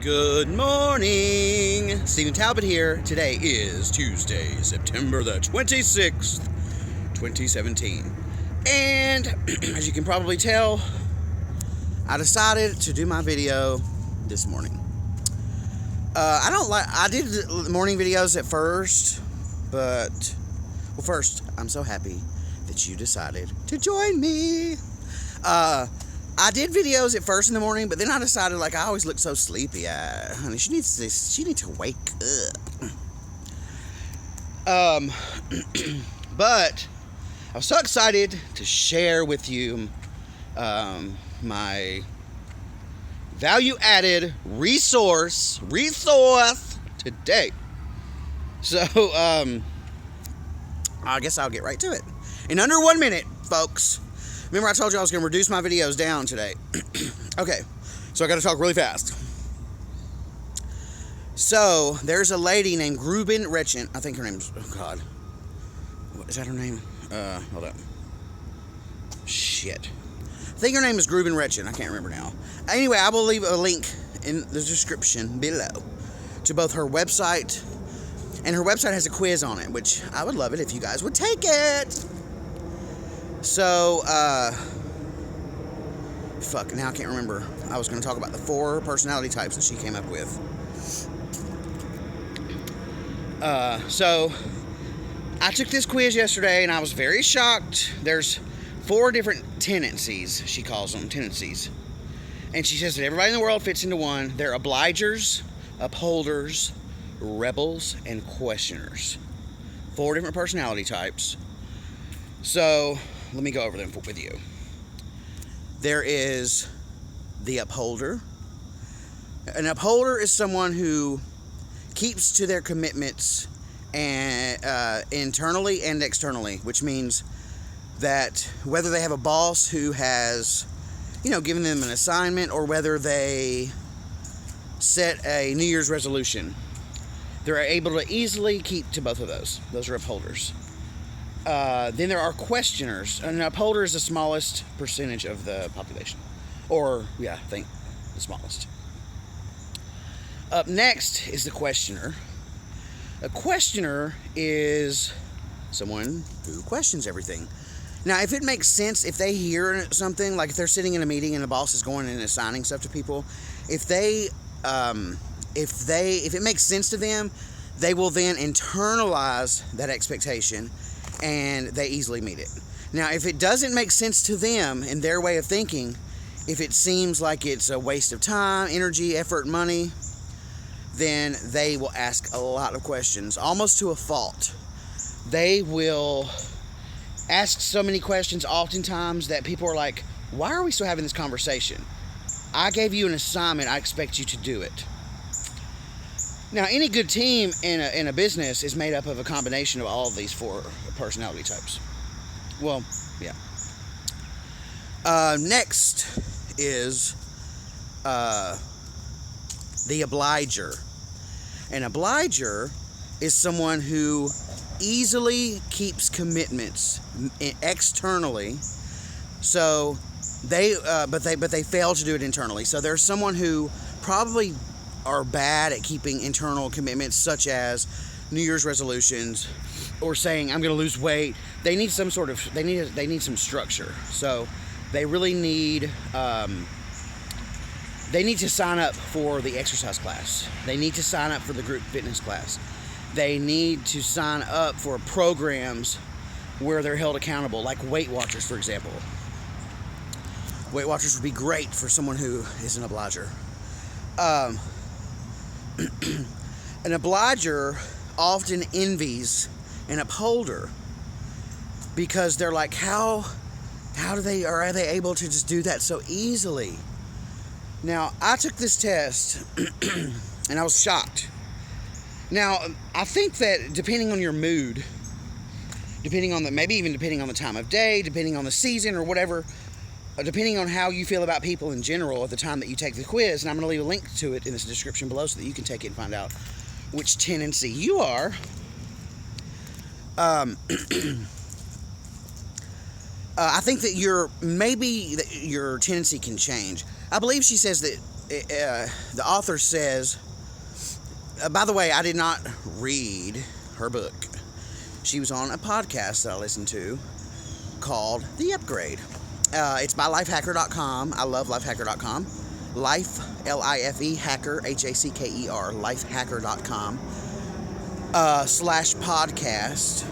Good morning, Stephen Talbot here. Today is Tuesday, September the 26th, 2017. And as you can probably tell, I decided to do my video this morning. I did morning videos at first, but, well, first, I'm so happy that you decided to join me. I did videos at first in the morning, but then I decided, like, I always look so sleepy. Honey, she needs to wake up. But I was so excited to share with you my value-added resource today. So, I guess I'll get right to it. In under 1 minute, folks. Remember I told you I was going to reduce my videos down today. Okay, so I got to talk really fast. So, there's a lady named Gretchen. I think her name's, oh God. What, is that her name? Hold up. Shit. I think her name is Gretchen. I can't remember now. Anyway, I will leave a link in the description below to both her website, and her website has a quiz on it, which I would love it if you guys would take it. So, fuck, now I can't remember. I was going to talk about the 4 personality types that she came up with. So, I took this quiz yesterday, and I was very shocked. There's 4 different tendencies, she calls them, tendencies. And she says that everybody in the world fits into one. They're obligers, upholders, rebels, and questioners. 4 different personality types. So, let me go over them with you. There is the upholder. An upholder is someone who keeps to their commitments and internally and externally, which means that whether they have a boss who has, given them an assignment, or whether they set a New Year's resolution, they're able to easily keep to both of those. Those are upholders. Then there are questioners. An upholder is the smallest percentage of the population. Or, I think the smallest. Up next is the questioner. A questioner is someone who questions everything. Now, if it makes sense, if they hear something, like if they're sitting in a meeting and the boss is going and assigning stuff to people, if it makes sense to them, they will then internalize that expectation, and they easily meet it. Now, if it doesn't make sense to them in their way of thinking, if it seems like it's a waste of time, energy, effort, money, then they will ask a lot of questions, almost to a fault. They will ask so many questions oftentimes that people are like, why are we still having this conversation? I gave you an assignment, I expect you to do it. Now, any good team in a business is made up of a combination of all of these 4 personality types. Well, yeah. Next is the obliger. An obliger is someone who easily keeps commitments externally. So but they fail to do it internally. So there's someone who probably are bad at keeping internal commitments, such as New Year's resolutions, or saying I'm going to lose weight. They need some sort of they need some structure. So they really need to sign up for the exercise class. They need to sign up for the group fitness class. They need to sign up for programs where they're held accountable, like Weight Watchers, for example. Weight Watchers would be great for someone who is an obliger. An obliger often envies an upholder because they're like, are they able to just do that so easily? Now, I took this test and I was shocked. Now, I think that depending on your mood, maybe even depending on the time of day, depending on the season or whatever, depending on how you feel about people in general at the time that you take the quiz, and I'm going to leave a link to it in the description below so that you can take it and find out which tendency you are. I think that your tendency can change. I believe she says that the author says, by the way, I did not read her book. She was on a podcast that I listened to called The Upgrade. It's by lifehacker.com. I love lifehacker.com. Life, L-I-F-E, hacker, H-A-C-K-E-R, lifehacker.com /podcast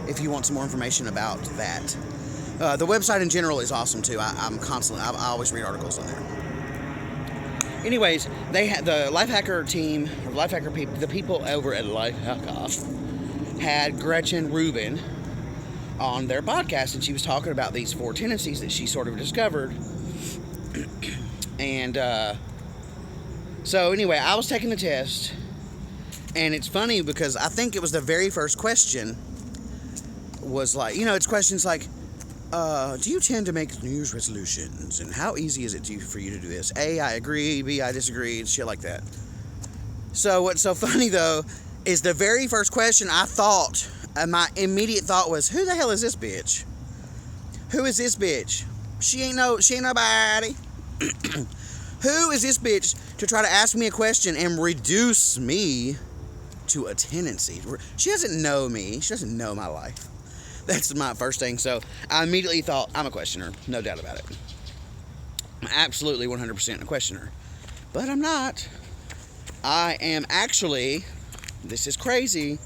if you want some more information about that. The website in general is awesome too. I always read articles on there. Anyways, they had the Lifehacker team, Lifehacker people, the people over at Lifehacker had Gretchen Rubin on their podcast, and she was talking about these 4 tendencies that she sort of discovered. And so anyway, I was taking the test, and it's funny because I think it was the very first question was like, it's questions like, do you tend to make New Year's resolutions, and how easy is it for you to do this? A, I agree. B, I disagree, and shit like that. So what's so funny though is the very first question I thought, my immediate thought was, who the hell is this bitch? Who is this bitch? She ain't nobody. Who is this bitch to try to ask me a question and reduce me to a tendency? She doesn't know me. She doesn't know my life. That's my first thing. So I immediately thought, I'm a questioner. No doubt about it. I'm absolutely 100% a questioner. But I'm not. I am actually, this is crazy,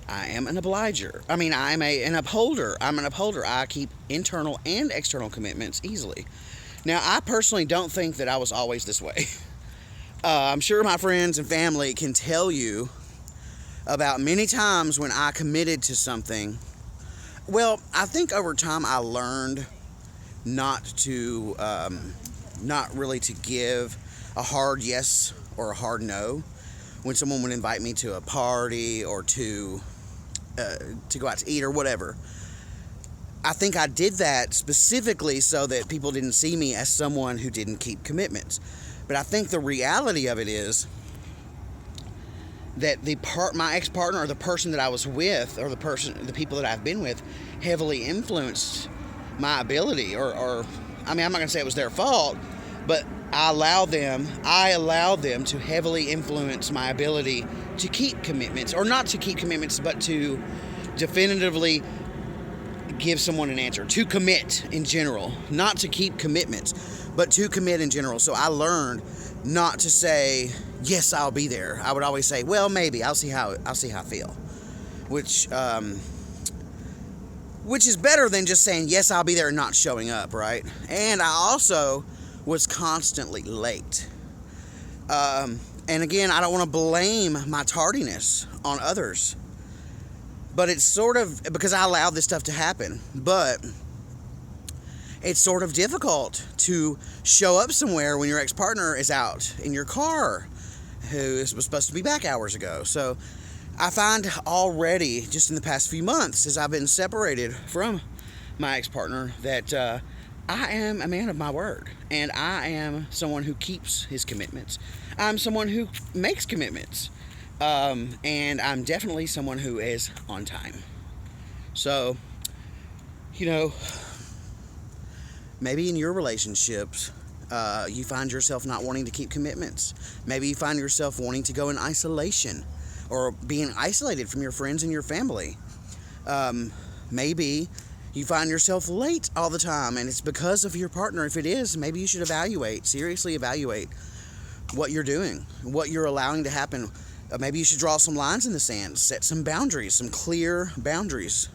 I am an obliger. I mean, I'm an upholder. I'm an upholder. I keep internal and external commitments easily. Now, I personally don't think that I was always this way. I'm sure my friends and family can tell you about many times when I committed to something. Well, I think over time I learned not really to give a hard yes or a hard no when someone would invite me to a party or to go out to eat or whatever. I think I did that specifically so that people didn't see me as someone who didn't keep commitments. But I think the reality of it is that my ex-partner or the person that I was with or the people that I've been with heavily influenced my ability or I mean, I'm not going to say it was their fault, but I allowed them to heavily influence my ability to keep commitments, or not to keep commitments, but to definitively give someone an answer, to commit in general, not to keep commitments, but to commit in general. So I learned not to say, yes, I'll be there. I would always say, well, maybe, I'll see how I feel, which is better than just saying, yes, I'll be there and not showing up, right? And I also was constantly late. And again, I don't want to blame my tardiness on others, but it's sort of because I allowed this stuff to happen. But it's sort of difficult to show up somewhere when your ex-partner is out in your car, who was supposed to be back hours ago. So I find already, just in the past few months, as I've been separated from my ex-partner, that I am a man of my word, and I am someone who keeps his commitments. I'm someone who makes commitments, and I'm definitely someone who is on time. So, maybe in your relationships, you find yourself not wanting to keep commitments. Maybe you find yourself wanting to go in isolation or being isolated from your friends and your family. Maybe you find yourself late all the time, and it's because of your partner. If it is, maybe you should seriously evaluate what you're doing, what you're allowing to happen. Maybe you should draw some lines in the sand, set some boundaries, some clear boundaries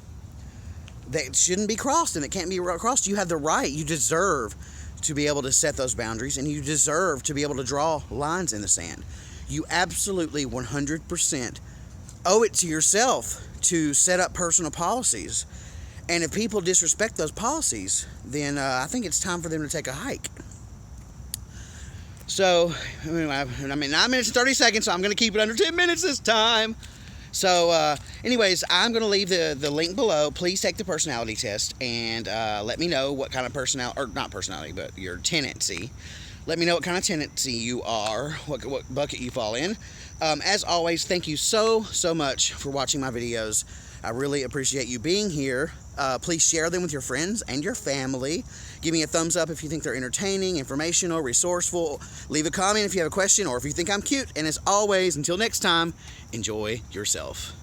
that shouldn't be crossed and that can't be crossed. You have the right, you deserve to be able to set those boundaries, and you deserve to be able to draw lines in the sand. You absolutely 100% owe it to yourself to set up personal policies. And if people disrespect those policies, then I think it's time for them to take a hike. So, I mean, 9 minutes and 30 seconds, so I'm going to keep it under 10 minutes this time. So, anyways, I'm going to leave the link below. Please take the personality test and let me know what kind of not personality, but your tendency. Let me know what kind of tendency you are, what bucket you fall in. As always, thank you so much for watching my videos. I really appreciate you being here. Please share them with your friends and your family. Give me a thumbs up if you think they're entertaining, informational, resourceful. Leave a comment if you have a question or if you think I'm cute. And as always, until next time, enjoy yourself.